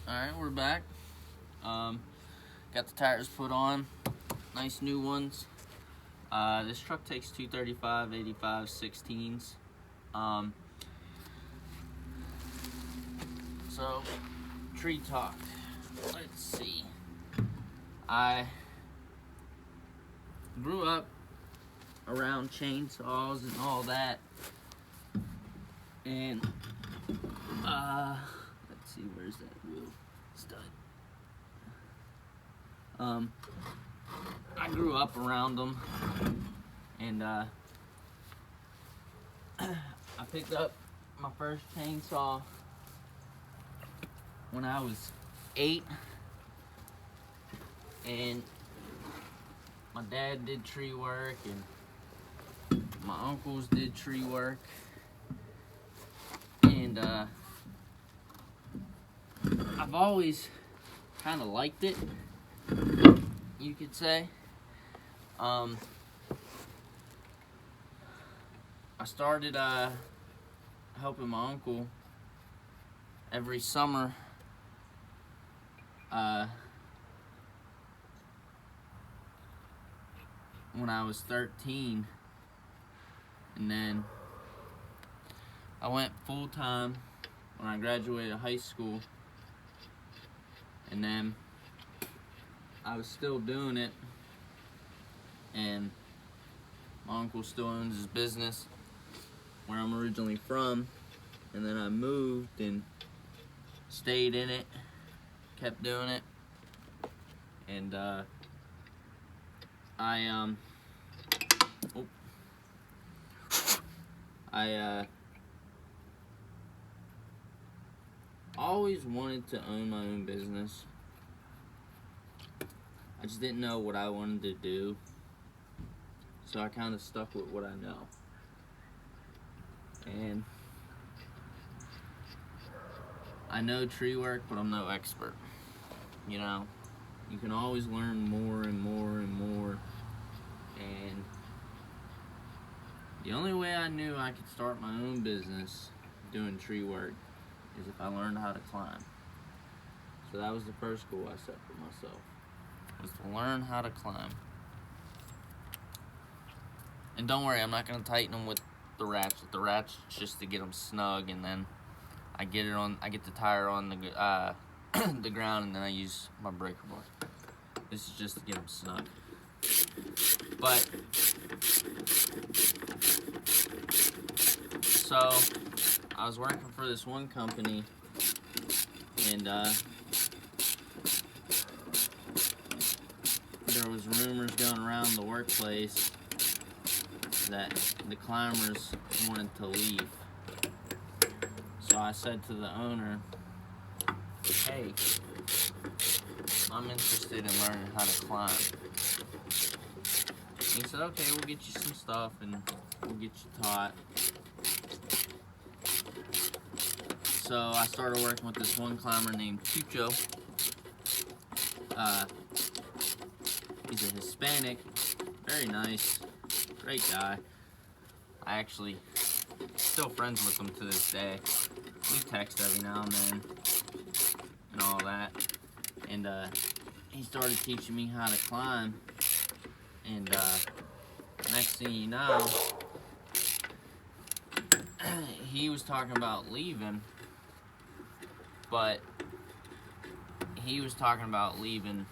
Alright, we're back. Got the tires put on. Nice new ones. This truck takes 235, 85, 16s. So, tree talk. Let's see. I grew up around chainsaws and all that. And, let's see, where's that wheel stud? I grew up around them, and I picked up my first chainsaw when I was 8, and my dad did tree work, and my uncles did tree work, and I've always kind of liked it, you could say. I started helping my uncle every summer when I was 13, and then I went full-time when I graduated high school, and then I was still doing it, and my uncle still owns his business where I'm originally from, and then I moved and stayed in it, kept doing it, and I always wanted to own my own business. I just didn't know what I wanted to do, so I kind of stuck with what I know. And I know tree work, but I'm no expert. You know, you can always learn more and more and more. And the only way I knew I could start my own business doing tree work is if I learned how to climb. So that was the first goal I set for myself, was to learn how to climb. And don't worry, I'm not going to tighten them with the ratchet. The ratchet's just to get them snug, and then I get the tire on the the ground, and then I use my breaker bar. This is just to get them snug. But so I was working for this one company, and there was rumors going around the workplace that the climbers wanted to leave. So I said to the owner, hey, I'm interested in learning how to climb. He said, okay, we'll get you some stuff and we'll get you taught. So I started working with this one climber named Chucho. He's a Hispanic, very nice, great guy. I actually still friends with him to this day. We text every now and then and all that. And he started teaching me how to climb. And next thing you know, he was talking about leaving, but he was talking about leaving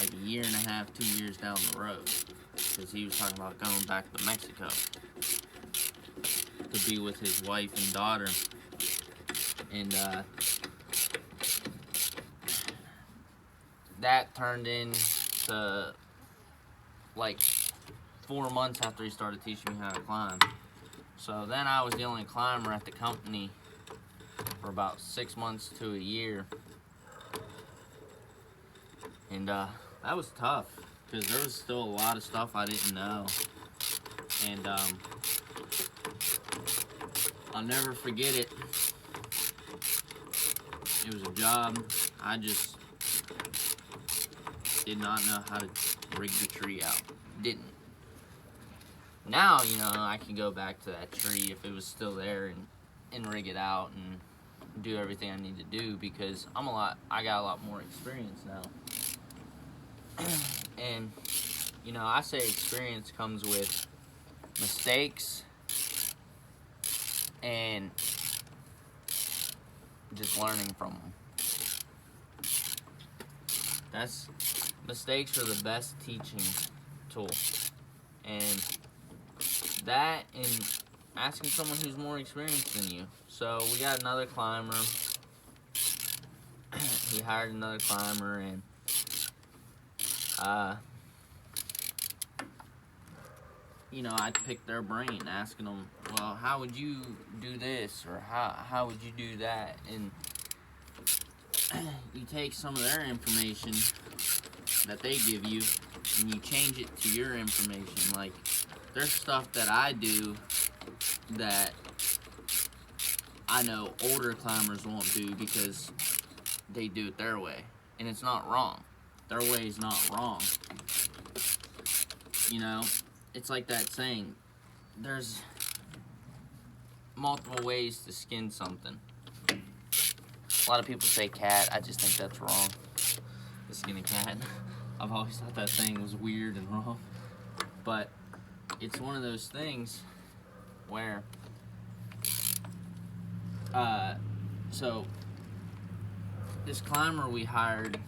like a year and a half, 2 years down the road, because he was talking about going back to Mexico to be with his wife and daughter. And that turned into like 4 months after he started teaching me how to climb. So then I was the only climber at the company for about 6 months to a year. And that was tough, because there was still a lot of stuff I didn't know. And I'll never forget it. It was a job. I just did not know how to rig the tree out. Didn't. Now, you know, I can go back to that tree if it was still there and rig it out and do everything I need to do because I got a lot more experience now. And, you know, I say experience comes with mistakes and just learning from them. Mistakes are the best teaching tool. And that and asking someone who's more experienced than you. So we got another climber. He hired another climber, and you know, I picked their brain, asking them, well, how would you do this, or how would you do that? And you take some of their information that they give you, and you change it to your information. Like, there's stuff that I do that I know older climbers won't do because they do it their way, and it's not wrong. Their way is not wrong. You know, it's like that saying, there's multiple ways to skin something. A lot of people say cat. I just think that's wrong. To skin a cat. I've always thought that thing was weird and wrong. But it's one of those things where, so this climber we hired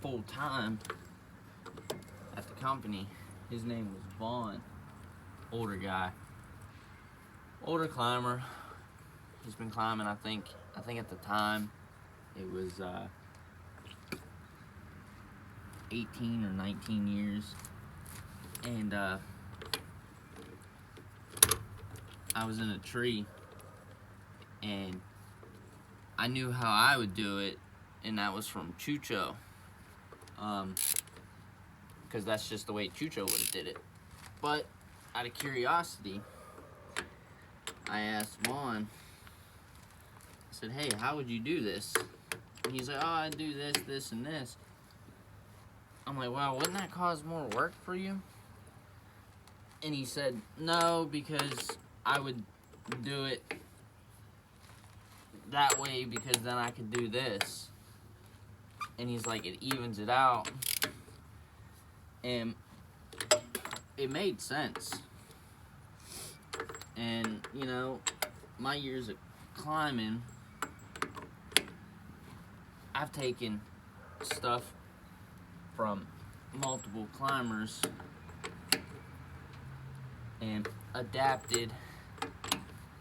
full time at the company, his name was Vaughn. Older guy. Older climber. He's been climbing, I think at the time it was 18 or 19 years. And I was in a tree, and I knew how I would do it, and that was from Chucho. Because that's just the way Chucho would have did it. But out of curiosity, I asked Vaughn, I said, hey, how would you do this? And he's like, oh, I do this, this, and this. I'm like, wow, wouldn't that cause more work for you? And he said, no, because I would do it that way because then I could do this. And he's like, it evens it out. And it made sense. And, you know, my years of climbing, I've taken stuff from multiple climbers and adapted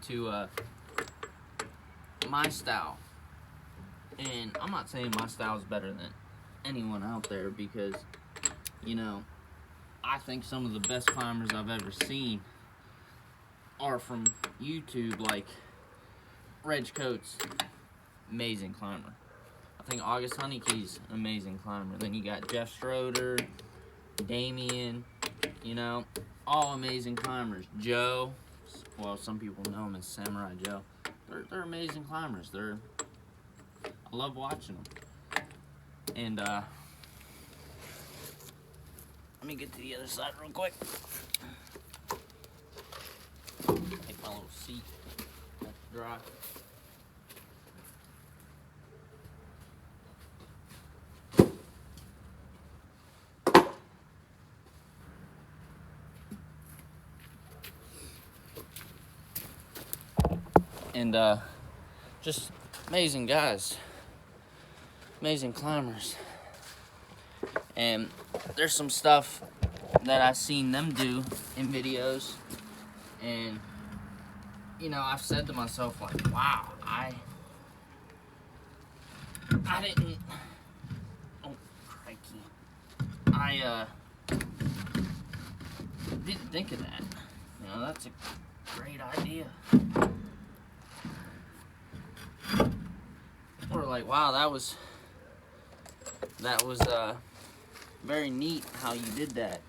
to my style. And I'm not saying my style is better than anyone out there, because, you know, I think some of the best climbers I've ever seen are from YouTube, like Reg Coates, amazing climber. I think August Honeykeys, amazing climber. Then you got Jeff Schroeder, Damien, you know, all amazing climbers. Joe, well, some people know him as Samurai Joe. They're amazing climbers. I love watching them. And let me get to the other side real quick. Take my little seat. Let it dry. And just amazing guys, amazing climbers. And there's some stuff that I've seen them do in videos, and you know, I've said to myself, like, wow, I didn't, oh crikey, I didn't think of that. You know, that's a great idea. Or like, wow, that was very neat how you did that.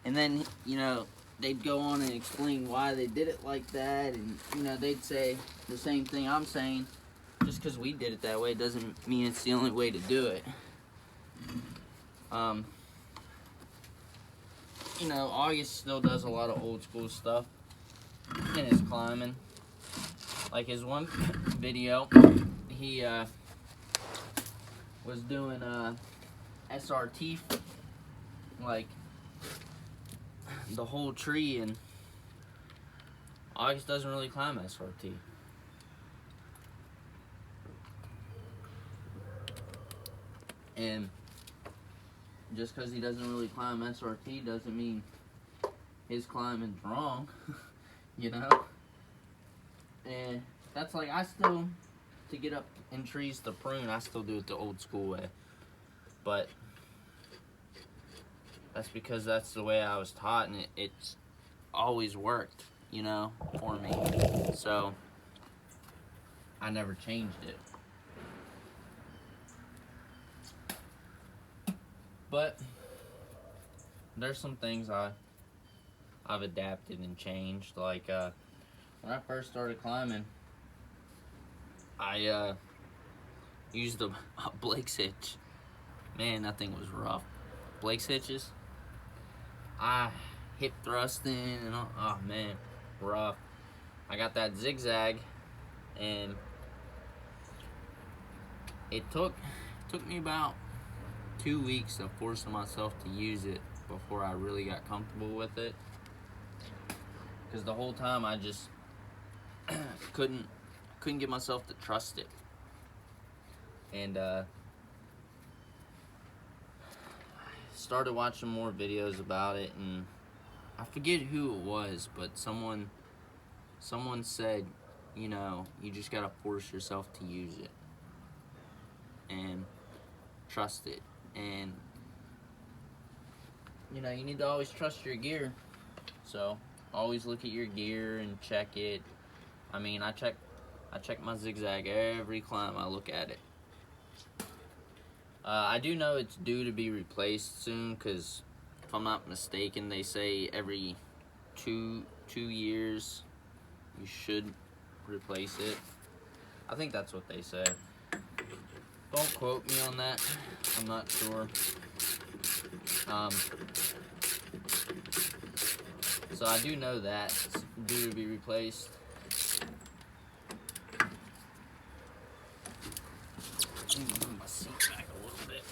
And then, you know, they'd go on and explain why they did it like that, and you know, they'd say the same thing I'm saying. Just because we did it that way doesn't mean it's the only way to do it. You know, August still does a lot of old school stuff in his climbing. Like his one video, he was doing SRT, like the whole tree, and August doesn't really climb SRT. And just because he doesn't really climb SRT doesn't mean his climbing's wrong, you know? And that's like, I still, to get up in trees to prune, I still do it the old school way. But that's because that's the way I was taught, and it's always worked, you know, for me. So I never changed it. But there's some things I've adapted and changed. Like when I first started climbing, I used a Blake's hitch. Man, that thing was rough. Blake's hitches, I hip thrusting and all, oh man, rough. I got that zigzag, and it took me about 2 weeks of forcing myself to use it before I really got comfortable with it. Because the whole time I just couldn't get myself to trust it. And started watching more videos about it, and I forget who it was, but someone said, you know, you just gotta force yourself to use it and trust it. And you know, you need to always trust your gear, so always look at your gear and check it. I mean, I check my zigzag every climb I look at it. I do know it's due to be replaced soon, because if I'm not mistaken, they say every two years you should replace it. I think that's what they say. Don't quote me on that. I'm not sure. So I do know that it's due to be replaced. Let me move my seat back a little bit.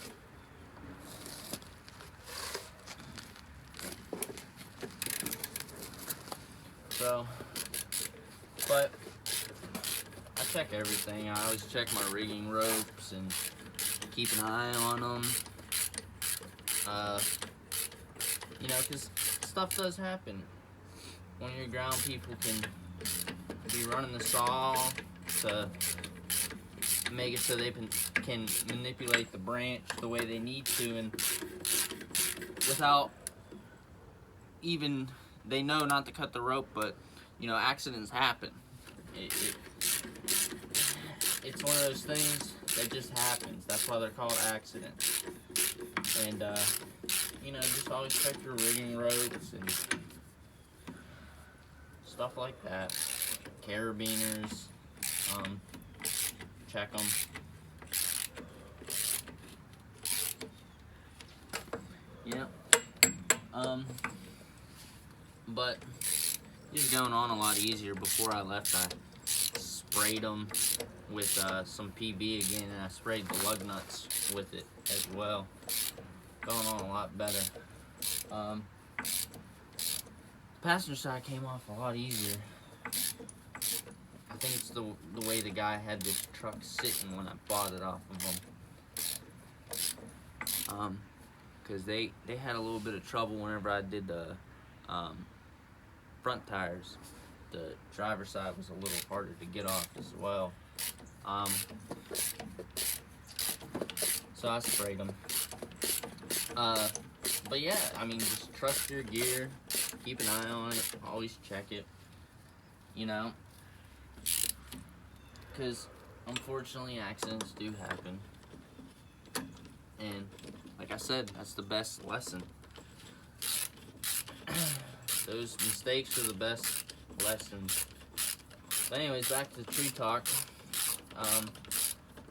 So, but I check everything. I always check my rigging ropes and keep an eye on them. You know, because stuff does happen. One of your ground people can be running the saw to make it so they can manipulate the branch the way they need to, and without even, they know not to cut the rope, but you know, accidents happen. It's one of those things that just happens. That's why they're called accidents. And you know, just always check your rigging ropes and stuff like that. Carabiners, check them. Yep. But it's going on a lot easier. Before I left, I sprayed them with some PB again, and I sprayed the lug nuts with it as well. Going on a lot better. The passenger side came off a lot easier. I think it's the way the guy had this truck sitting when I bought it off of him. Because they had a little bit of trouble whenever I did the front tires. The driver's side was a little harder to get off as well. So I sprayed them. But yeah, I mean, just trust your gear, keep an eye on it, always check it, you know, because unfortunately accidents do happen, and like I said, that's the best lesson. Those mistakes are the best lessons. But anyways, back to the tree talk.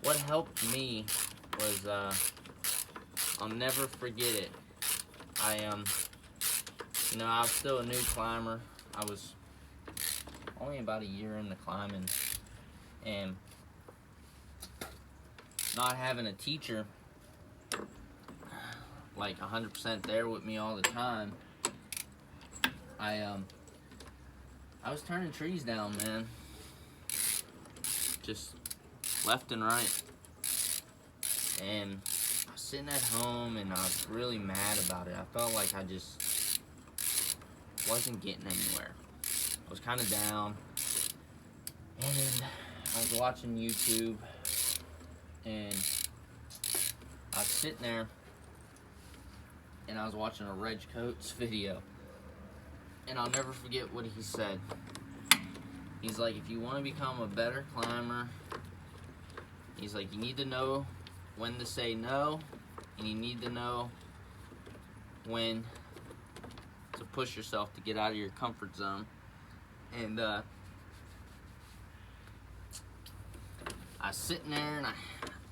What helped me was, I'll never forget it. You know, I was still a new climber. I was only about a year into climbing, And not having a teacher like 100% there with me all the time, I was turning trees down, man. Just left and right. And I was sitting at home and I was really mad about it. I felt like I just wasn't getting anywhere. I was kind of down. And I was watching YouTube and I was sitting there and I was watching a Reg Coates video. And I'll never forget what he said. He's like, if you want to become a better climber, he's like, you need to know when to say no, and you need to know when to push yourself to get out of your comfort zone. And I was sitting there and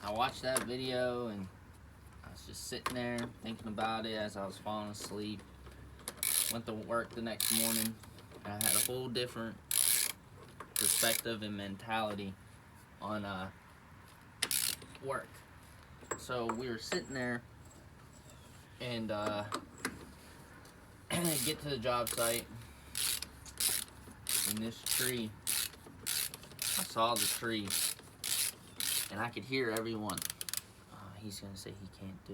I watched that video and I was just sitting there thinking about it as I was falling asleep. Went to work the next morning and I had a whole different perspective and mentality on work. So we were sitting there and get to the job site and this tree, I saw the tree and I could hear everyone. He's gonna say he can't do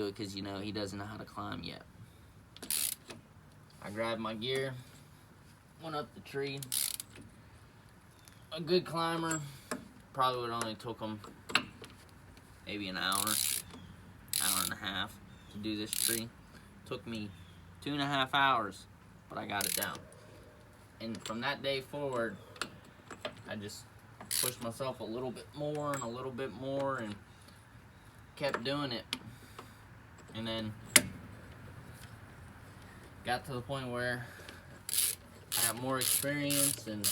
it because you know he doesn't know how to climb yet. I grabbed my gear, went up the tree. A good climber probably would only took him maybe an hour and a half to do this tree. Took me 2.5 hours, but I got it down. And from that day forward, I just pushed myself a little bit more and a little bit more and kept doing it. And then got to the point where I got more experience and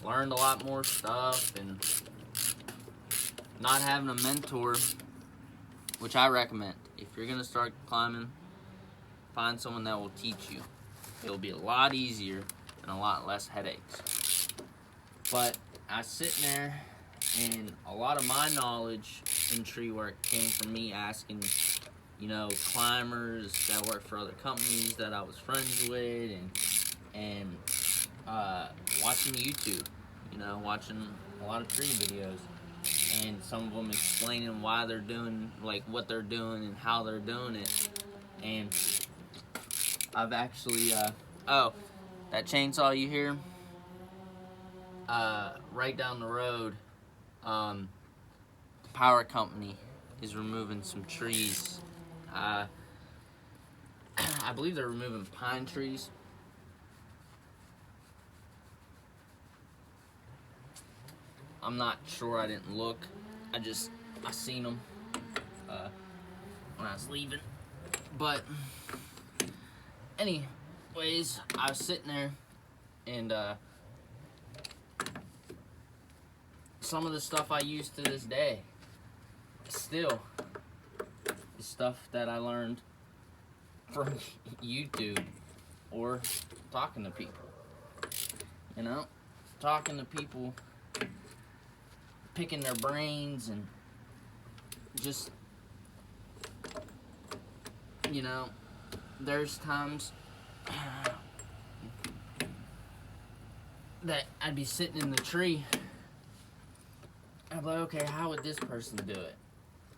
learned a lot more stuff. And not having a mentor, which I recommend, if you're gonna start climbing, find someone that will teach you. It'll be a lot easier and a lot less headaches. But I was sitting there and a lot of my knowledge in tree work came from me asking, you know, climbers that work for other companies that I was friends with, and watching YouTube, you know, watching a lot of tree videos, and some of them explaining why they're doing, like, what they're doing and how they're doing it. And I've actually, oh, that chainsaw you hear, right down the road, the power company is removing some trees. I believe they're removing pine trees. I'm not sure, I didn't look. I seen them when I was leaving. But anyways, I was sitting there and some of the stuff I use to this day still is stuff that I learned from YouTube or talking to people. You know, talking to people, picking their brains, and just, you know, there's times that I'd be sitting in the tree. I'd be like, okay, how would this person do it?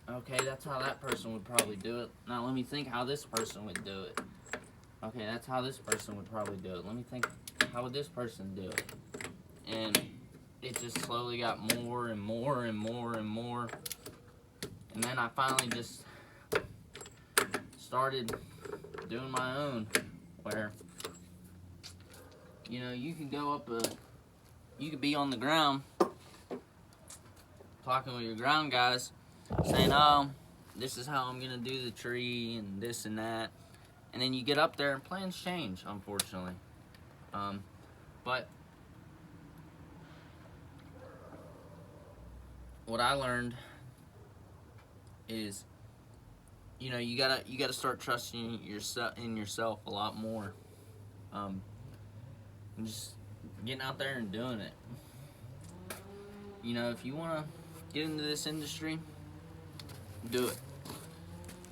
Okay, that's how that person would probably do it. Now let me think how this person would do it. Okay, that's how this person would probably do it. Let me think, how would this person do it? And it just slowly got more and more and more and more. And then I finally just started doing my own, where, you know, you can go up you could be on the ground talking with your ground guys, saying, oh, this is how I'm gonna do the tree and this and that. And then you get up there and plans change, unfortunately. But what I learned is, you know, you gotta start trusting yourself a lot more. And just getting out there and doing it. You know, if you want to get into this industry, do it.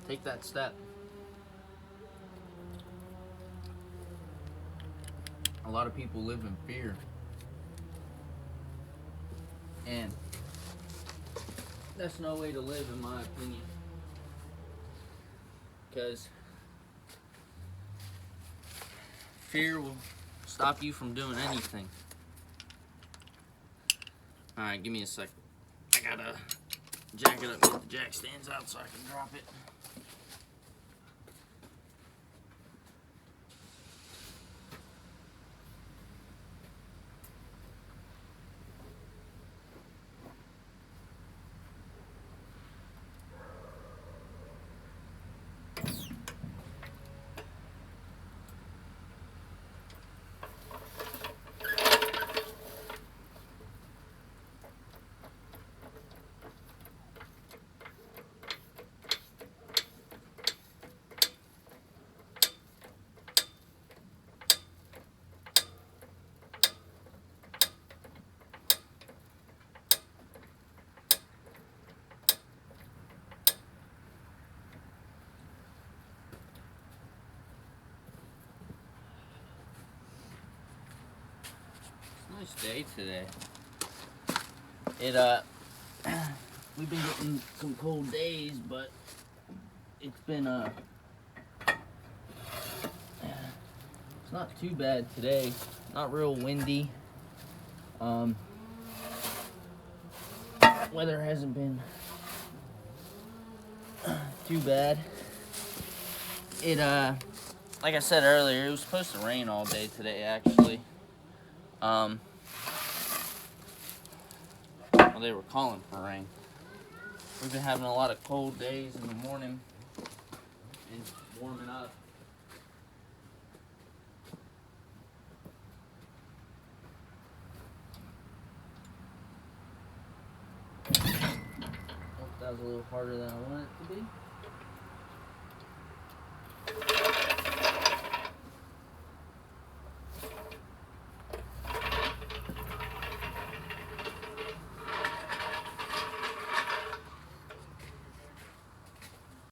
Take that step. A lot of people live in fear. And that's no way to live, in my opinion. Because fear will stop you from doing anything. Alright, give me a sec. I gotta jack it up, get the jack stands out so I can drop it. Nice day today. We've been getting some cold days, but it's been it's not too bad today. Not real windy. Weather hasn't been too bad. Like I said earlier, it was supposed to rain all day today, actually. Well, they were calling for rain. We've been having a lot of cold days in the morning and warming up. Hope that was a little harder than I wanted it to be.